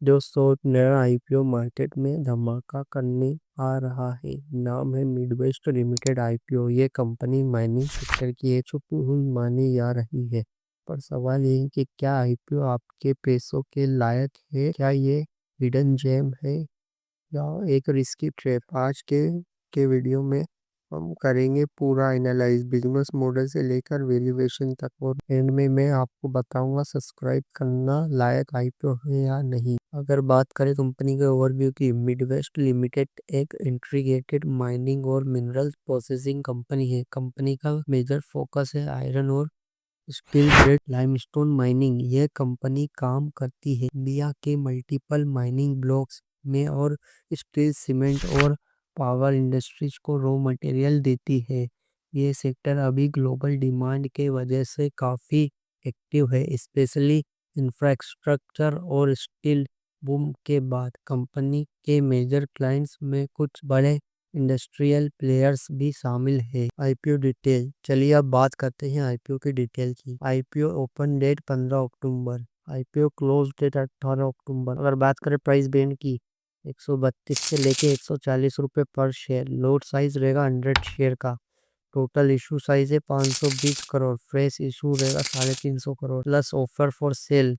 दोस्तों नया IPO market में धमाका करने आ रहा है। नाम है मिडवेस्ट लिमिटेड आईपीओ। ये कंपनी माइनिंग सेक्टर की है, छुपी हुई मानी जा रही है। पर सवाल ये है कि क्या आईपीओ आपके पैसों के लायक है? क्या ये हिडन जेम है या एक रिस्की ट्रैप? आज के वीडियो में हम करेंगे पूरा एनालाइज, बिजनेस मॉडल से लेकर वैल्यूएशन तक, और एंड में मैं आपको बताऊंगा सब्सक्राइब करना लायक आईपीओ है या नहीं। अगर बात करें कंपनी के ओवरव्यू की, मिडवेस्ट लिमिटेड एक इंटीग्रेटेड माइनिंग और मिनरल प्रोसेसिंग कंपनी है। कंपनी का मेजर फोकस है आयरन और स्टील ग्रेड लाइमस्टोन माइनिंग। यह कंपनी काम करती है इंडिया के मल्टीपल माइनिंग ब्लॉक्स में और स्टील, सीमेंट और पावर इंडस्ट्रीज को रॉ मटेरियल देती है। ये सेक्टर अभी ग्लोबल डिमांड के वजह से काफ़ी एक्टिव है, स्पेशली इंफ्रास्ट्रक्चर और स्टील बूम के बाद। कंपनी के मेजर क्लाइंट्स में कुछ बड़े इंडस्ट्रियल प्लेयर्स भी शामिल है। आईपीओ डिटेल, चलिए अब बात करते हैं आईपीओ की डिटेल की। आईपीओ ओपन डेट 15 अक्टूबर, आईपीओ क्लोज डेट 18 अक्टूबर। अगर बात करें प्राइस बैंड की, 132 से लेके 140 रुपये पर शेयर। लोट साइज रहेगा 100 शेयर का। टोटल इशू साइज है 520 करोड़। फ्रेश इशू रहेगा 350 crore plus offer for sale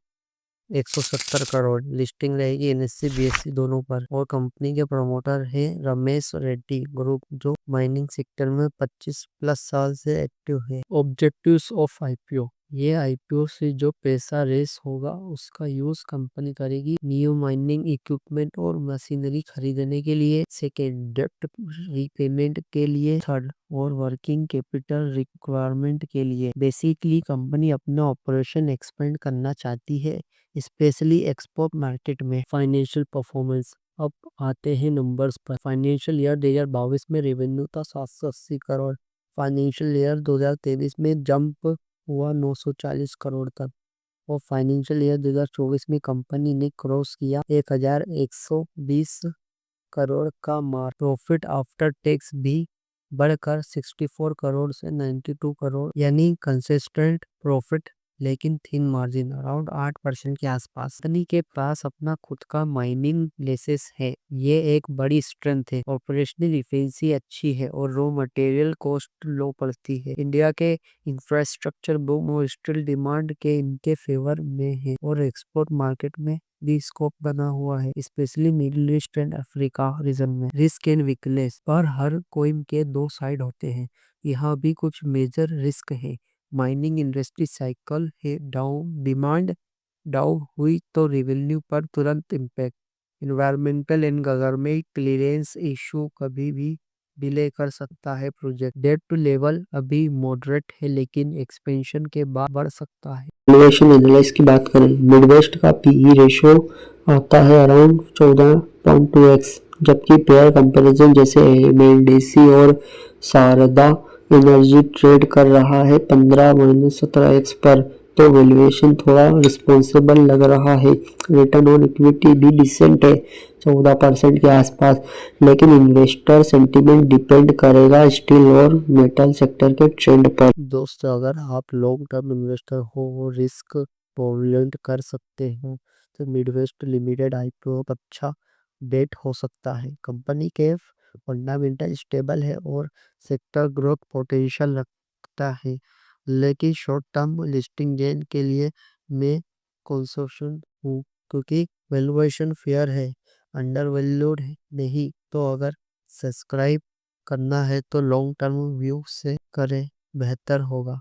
170 crore. Listing रहेगी एनएससी बीएससी दोनों पर। और कंपनी के प्रमोटर है रमेश रेड्डी ग्रुप, जो माइनिंग सेक्टर में 25 प्लस साल से एक्टिव है। ऑब्जेक्टिव्स ऑफ आईपीओ, ये आईपीओ से जो पैसा रेस होगा उसका यूज कंपनी करेगी न्यू माइनिंग इक्विपमेंट और मशीनरी खरीदने के लिए। सेकेंड, डेप्ट रीपेमेंट के लिए। थर्ड, और वर्किंग कैपिटल रिक्वायरमेंट के लिए। बेसिकली कंपनी अपना ऑपरेशन एक्सपेंड करना चाहती है, स्पेशली एक्सपोर्ट मार्केट में। फाइनेंशियल परफॉर्मेंस, अब आते हैं नंबर्स पर। फाइनेंशियल ईयर 2022 में रेवेन्यू था 780 करोड़। फाइनेंशियल ईयर 2023 में जंप हुआ 940 करोड़ तक। और फाइनेंशियल ईयर 2024 में कंपनी ने क्रॉस किया 1120 करोड़ का मार्क। प्रॉफिट आफ्टर टैक्स भी बढ़कर 64 करोड़ से 92 करोड़, यानी कंसिस्टेंट प्रॉफिट लेकिन थिन मार्जिन, अराउंड 8% के आसपास। कंपनी के पास अपना खुद का माइनिंग लेसेस है, ये एक बड़ी स्ट्रेंथ है। ऑपरेशनल इफिशिएंसी अच्छी है और रॉ मटेरियल कॉस्ट लो पड़ती है। इंडिया के इंफ्रास्ट्रक्चर बूम और स्टील डिमांड के इनके फेवर में है, और एक्सपोर्ट मार्केट में भी स्कोप बना हुआ है, specially middle east and Africa reason में। रिस्क एंड वीकनेस, पर हर कोइन के दो साइड होते हैं। यहाँ भी कुछ मेजर रिस्क है। माइनिंग इंडस्ट्री साइकिल है डाउन, डिमांड डाउन हुई तो रेवेन्यू पर तुरंत impact. Environmental and government clearance issue कभी भी डिले कर सकता है प्रोजेक्ट। डेट टू लेवल अभी मॉडरेट है, लेकिन एक्सपेंशन के बाद बढ़ सकता है। वैल्यूएशन एनालिसिस की बात करें, मिडवेस्ट का पीई रेशियो आता है अराउंड 14.2x, जबकि पेयर कंपैरिजन जैसे एमएलडीसी और शारदा एनर्जी ट्रेड कर रहा है 15-17x पर। तो वैल्यूएशन थोड़ा रिस्पॉन्सिबल लग रहा है। रिटर्न ऑन इक्विटी भी डिसेंट है, 14% के आसपास, लेकिन इन्वेस्टर सेंटिमेंट डिपेंड करेगा स्टील और मेटल सेक्टर के ट्रेंड पर। दोस्तों अगर आप लॉन्ग टर्म इन्वेस्टर हो, रिस्क टॉलरेट कर सकते हो, तो मिडवेस्ट लिमिटेड आईपीओ अच्छा बेट हो सकता है। कंपनी के फंडामेंटल स्टेबल है और सेक्टर ग्रोथ पोटेंशियल रखता है, लेकिन शॉर्ट टर्म लिस्टिंग गेन के लिए मैं कॉन्शस हूँ, क्योंकि वैल्यूएशन फेयर है, अंडर वैल्यूड है नहीं। तो अगर सब्सक्राइब करना है तो लॉन्ग टर्म व्यू से करें, बेहतर होगा।